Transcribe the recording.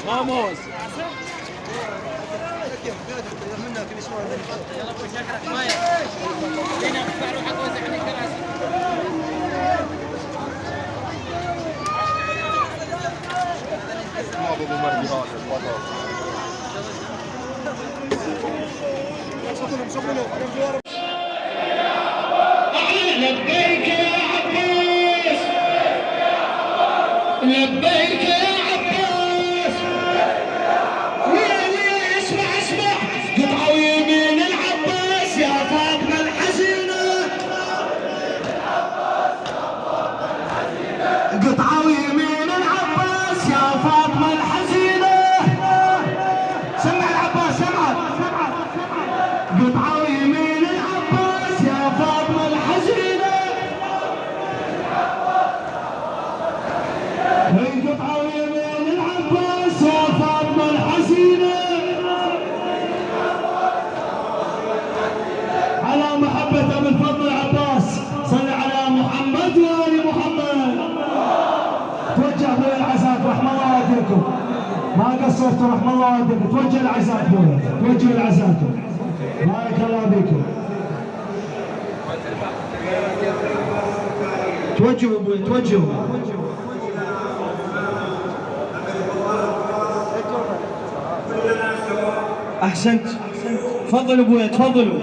vamos. لبيك يا عباس، لبيك يا عباس، ويا اسمع اسمع، قطعوا يمين العباس يا فاطمة الحزينة، قطعوا يمين العباس يا فاطمة الحزينة، سمع العباس سمع، قطعوا يمين العباس يا فاطمة الحزينة، قطعوا يمين العباس يا فاطمة الحزينة، على محبة أبي الفضل العباس، صل على محمد وآل محمد. توجه بويا العزاك رحم الله والديكم، ما قصرتوا رحم الله والديكم، توجه العزاك بويا، توجه العزاك، بارك الله بكم. توجهوا بويا توجهوا. احسنت، تفضلوا ابويا تفضلوا.